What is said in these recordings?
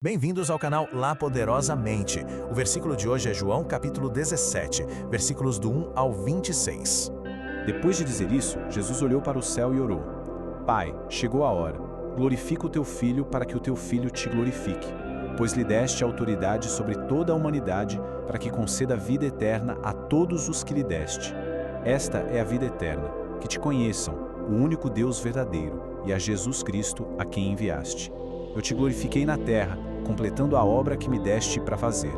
Bem-vindos ao canal La Poderosamente. O versículo de hoje é João capítulo 17, versículos do 1 ao 26. Depois de dizer isso, Jesus olhou para o céu e orou: Pai, chegou a hora. Glorifica o teu Filho para que o teu Filho te glorifique, pois lhe deste autoridade sobre toda a humanidade para que conceda vida eterna a todos os que lhe deste. Esta é a vida eterna, que te conheçam, o único Deus verdadeiro, e a Jesus Cristo a quem enviaste. Eu te glorifiquei na terra, completando a obra que me deste para fazer.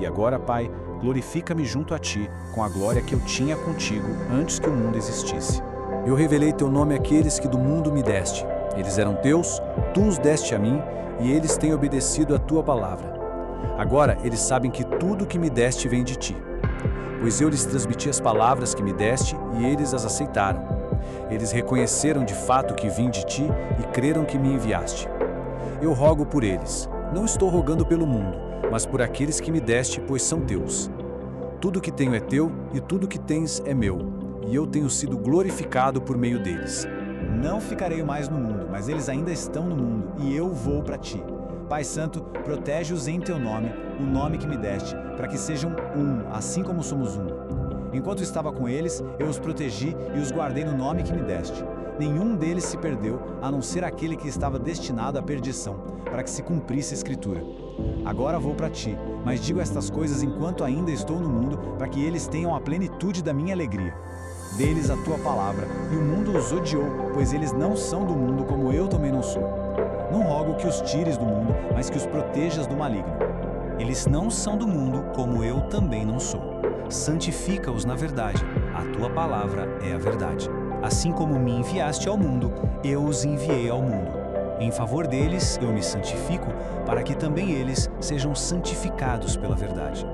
E agora, Pai, glorifica-me junto a ti, com a glória que eu tinha contigo antes que o mundo existisse. Eu revelei teu nome àqueles que do mundo me deste. Eles eram teus, tu os deste a mim, e eles têm obedecido a tua palavra. Agora eles sabem que tudo que me deste vem de ti. Pois eu lhes transmiti as palavras que me deste, e eles as aceitaram. Eles reconheceram de fato que vim de ti e creram que me enviaste. Eu rogo por eles. Não estou rogando pelo mundo, mas por aqueles que me deste, pois são teus. Tudo que tenho é teu, e tudo que tens é meu, e eu tenho sido glorificado por meio deles. Não ficarei mais no mundo, mas eles ainda estão no mundo, e eu vou para ti. Pai Santo, protege-os em teu nome, o nome que me deste, para que sejam um, assim como somos um. Enquanto estava com eles, eu os protegi e os guardei no nome que me deste. Nenhum deles se perdeu, a não ser aquele que estava destinado à perdição, para que se cumprisse a Escritura. Agora vou para ti, mas digo estas coisas enquanto ainda estou no mundo, para que eles tenham a plenitude da minha alegria. Dê-lhes a tua palavra, e o mundo os odiou, pois eles não são do mundo como eu também não sou. Não rogo que os tires do mundo, mas que os protejas do maligno. Eles não são do mundo como eu também não sou. Santifica-os na verdade, a tua palavra é a verdade. Assim como me enviaste ao mundo, eu os enviei ao mundo. Em favor deles, eu me santifico, para que também eles sejam santificados pela verdade.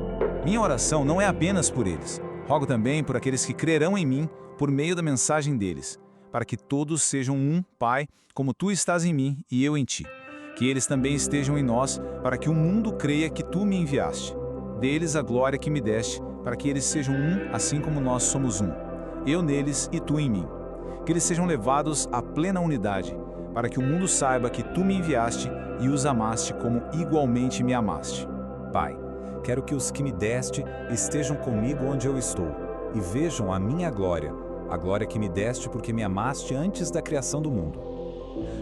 Minha oração não é apenas por eles. Rogo também por aqueles que crerão em mim por meio da mensagem deles, para que todos sejam um, Pai, como tu estás em mim e eu em ti. Que eles também estejam em nós, para que o mundo creia que tu me enviaste. Dê-lhes a glória que me deste, para que eles sejam um, assim como nós somos um. Eu neles e tu em mim. Que eles sejam levados à plena unidade, para que o mundo saiba que tu me enviaste e os amaste como igualmente me amaste. Pai, quero que os que me deste estejam comigo onde eu estou, e vejam a minha glória, a glória que me deste porque me amaste antes da criação do mundo.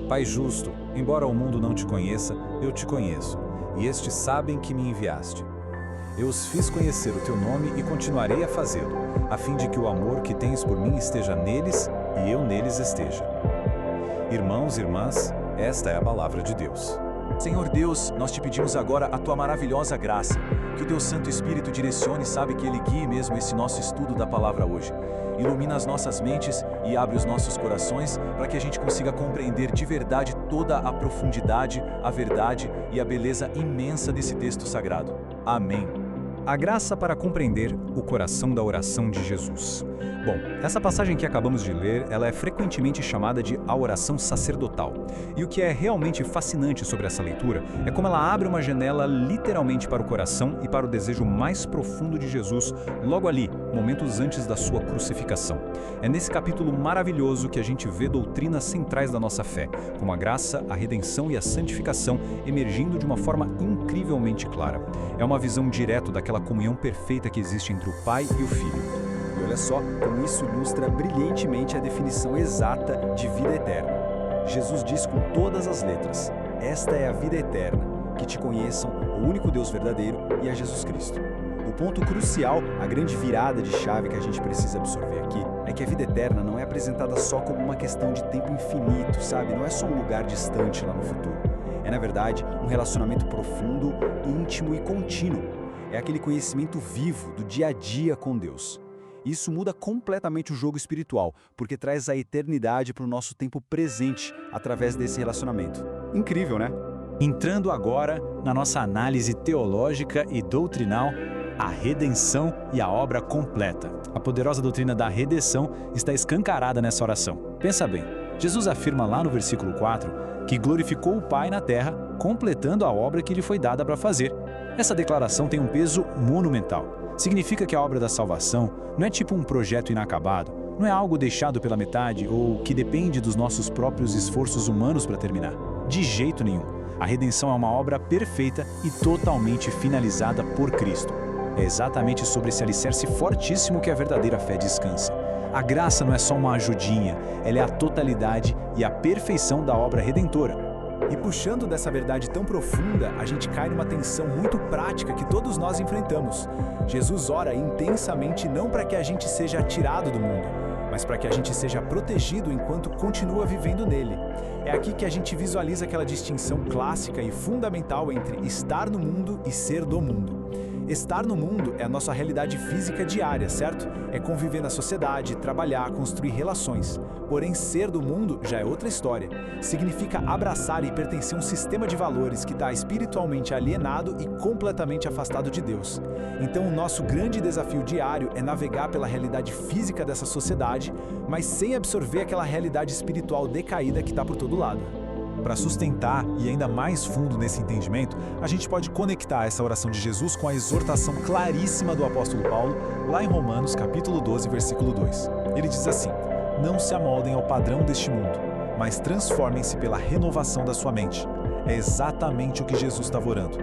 Pai justo, embora o mundo não te conheça, eu te conheço, e estes sabem que me enviaste. Eu os fiz conhecer o teu nome e continuarei a fazê-lo, a fim de que o amor que tens por mim esteja neles e eu neles esteja. Irmãos e irmãs, esta é a palavra de Deus. Senhor Deus, nós te pedimos agora a tua maravilhosa graça, que o teu Santo Espírito direcione, sabe, que ele guie mesmo esse nosso estudo da palavra hoje. Ilumina as nossas mentes e abre os nossos corações para que a gente consiga compreender de verdade toda a profundidade, a verdade e a beleza imensa desse texto sagrado. Amém. A graça para compreender o coração da oração de Jesus. Bom, essa passagem que acabamos de ler, ela é frequentemente chamada de a oração sacerdotal. E o que é realmente fascinante sobre essa leitura é como ela abre uma janela literalmente para o coração e para o desejo mais profundo de Jesus, logo ali, momentos antes da sua crucificação. É nesse capítulo maravilhoso que a gente vê doutrinas centrais da nossa fé, como a graça, a redenção e a santificação emergindo de uma forma incrivelmente clara. É uma visão direta daquela comunhão perfeita que existe entre o Pai e o Filho. E olha só como isso ilustra brilhantemente a definição exata de vida eterna. Jesus diz com todas as letras: esta é a vida eterna, que te conheçam, o único Deus verdadeiro, e a Jesus Cristo. O ponto crucial, a grande virada de chave que a gente precisa absorver aqui, é que a vida eterna não é apresentada só como uma questão de tempo infinito, sabe? Não é só um lugar distante lá no futuro. É, na verdade, um relacionamento profundo, íntimo e contínuo. É aquele conhecimento vivo do dia a dia com Deus. Isso muda completamente o jogo espiritual, porque traz a eternidade para o nosso tempo presente através desse relacionamento. Incrível, né? Entrando agora na nossa análise teológica e doutrinal, a redenção e a obra completa. A poderosa doutrina da redenção está escancarada nessa oração. Pensa bem, Jesus afirma lá no versículo 4 que glorificou o Pai na terra, completando a obra que lhe foi dada para fazer. Essa declaração tem um peso monumental. Significa que a obra da salvação não é tipo um projeto inacabado, não é algo deixado pela metade ou que depende dos nossos próprios esforços humanos para terminar. De jeito nenhum. A redenção é uma obra perfeita e totalmente finalizada por Cristo. É exatamente sobre esse alicerce fortíssimo que a verdadeira fé descansa. A graça não é só uma ajudinha, ela é a totalidade e a perfeição da obra redentora. E puxando dessa verdade tão profunda, a gente cai numa tensão muito prática que todos nós enfrentamos. Jesus ora intensamente não para que a gente seja tirado do mundo, mas para que a gente seja protegido enquanto continua vivendo nele. É aqui que a gente visualiza aquela distinção clássica e fundamental entre estar no mundo e ser do mundo. Estar no mundo é a nossa realidade física diária, certo? É conviver na sociedade, trabalhar, construir relações. Porém, ser do mundo já é outra história. Significa abraçar e pertencer a um sistema de valores que está espiritualmente alienado e completamente afastado de Deus. Então, o nosso grande desafio diário é navegar pela realidade física dessa sociedade, mas sem absorver aquela realidade espiritual decaída que está por todo lado. Para sustentar e ainda mais fundo nesse entendimento, a gente pode conectar essa oração de Jesus com a exortação claríssima do apóstolo Paulo, lá em Romanos capítulo 12, versículo 2. Ele diz assim: "Não se amoldem ao padrão deste mundo, mas transformem-se pela renovação da sua mente." É exatamente o que Jesus estava orando.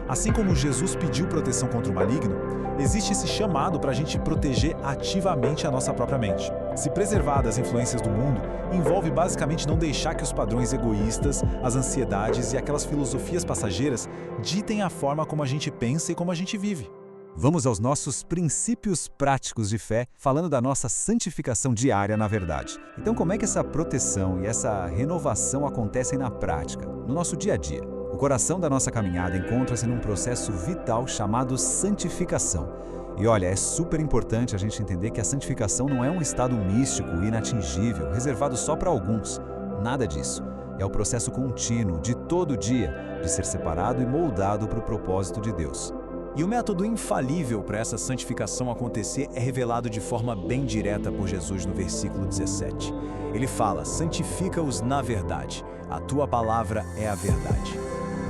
Assim como Jesus pediu proteção contra o maligno, existe esse chamado para a gente proteger ativamente a nossa própria mente. Se preservar das influências do mundo envolve basicamente não deixar que os padrões egoístas, as ansiedades e aquelas filosofias passageiras ditem a forma como a gente pensa e como a gente vive. Vamos aos nossos princípios práticos de fé, falando da nossa santificação diária na verdade. Então, como é que essa proteção e essa renovação acontecem na prática, no nosso dia a dia? O coração da nossa caminhada encontra-se num processo vital chamado santificação. E olha, é super importante a gente entender que a santificação não é um estado místico, inatingível, reservado só para alguns. Nada disso. É o processo contínuo, de todo dia, de ser separado e moldado para o propósito de Deus. E o método infalível para essa santificação acontecer é revelado de forma bem direta por Jesus no versículo 17. Ele fala: "Santifica-os na verdade, a tua palavra é a verdade."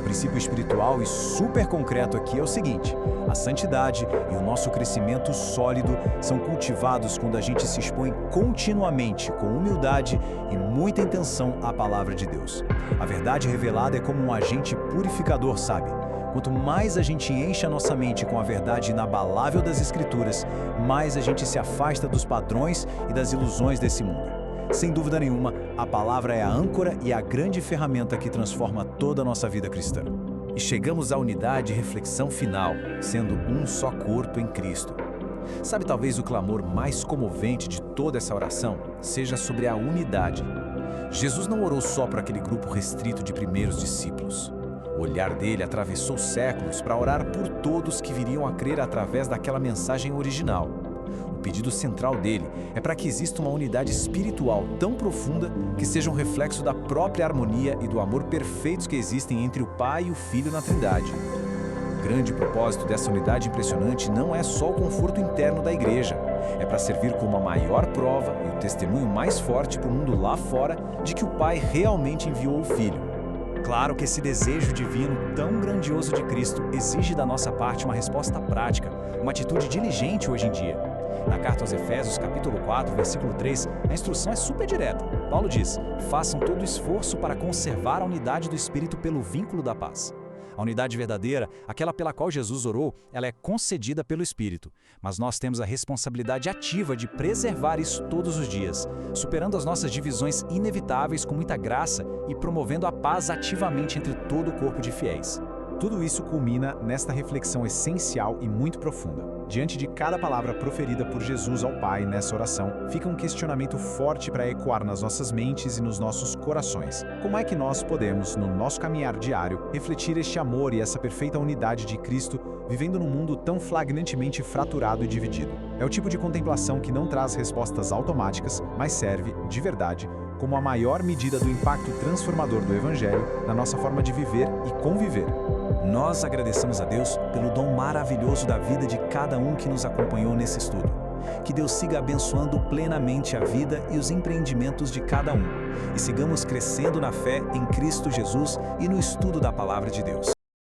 O princípio espiritual e super concreto aqui é o seguinte: a santidade e o nosso crescimento sólido são cultivados quando a gente se expõe continuamente, com humildade e muita intenção à palavra de Deus. A verdade revelada é como um agente purificador, sabe? Quanto mais a gente enche a nossa mente com a verdade inabalável das Escrituras, mais a gente se afasta dos padrões e das ilusões desse mundo. Sem dúvida nenhuma, a palavra é a âncora e a grande ferramenta que transforma toda a nossa vida cristã. E chegamos à unidade e reflexão final, sendo um só corpo em Cristo. Sabe, talvez o clamor mais comovente de toda essa oração seja sobre a unidade. Jesus não orou só para aquele grupo restrito de primeiros discípulos. O olhar dele atravessou séculos para orar por todos que viriam a crer através daquela mensagem original. O pedido central dele é para que exista uma unidade espiritual tão profunda que seja um reflexo da própria harmonia e do amor perfeitos que existem entre o Pai e o Filho na Trindade. O grande propósito dessa unidade impressionante não é só o conforto interno da igreja, é para servir como a maior prova e o testemunho mais forte para o mundo lá fora de que o Pai realmente enviou o Filho. Claro que esse desejo divino tão grandioso de Cristo exige da nossa parte uma resposta prática, uma atitude diligente hoje em dia. Na carta aos Efésios, capítulo 4, versículo 3, a instrução é super direta. Paulo diz: "Façam todo o esforço para conservar a unidade do Espírito pelo vínculo da paz." A unidade verdadeira, aquela pela qual Jesus orou, ela é concedida pelo Espírito. Mas nós temos a responsabilidade ativa de preservar isso todos os dias, superando as nossas divisões inevitáveis com muita graça e promovendo a paz ativamente entre todo o corpo de fiéis. Tudo isso culmina nesta reflexão essencial e muito profunda. Diante de cada palavra proferida por Jesus ao Pai nessa oração, fica um questionamento forte para ecoar nas nossas mentes e nos nossos corações. Como é que nós podemos, no nosso caminhar diário, refletir este amor e essa perfeita unidade de Cristo, vivendo num mundo tão flagrantemente fraturado e dividido? É o tipo de contemplação que não traz respostas automáticas, mas serve, de verdade, como a maior medida do impacto transformador do Evangelho na nossa forma de viver e conviver. Nós agradecemos a Deus pelo dom maravilhoso da vida de cada um que nos acompanhou nesse estudo. Que Deus siga abençoando plenamente a vida e os empreendimentos de cada um. E sigamos crescendo na fé em Cristo Jesus e no estudo da Palavra de Deus.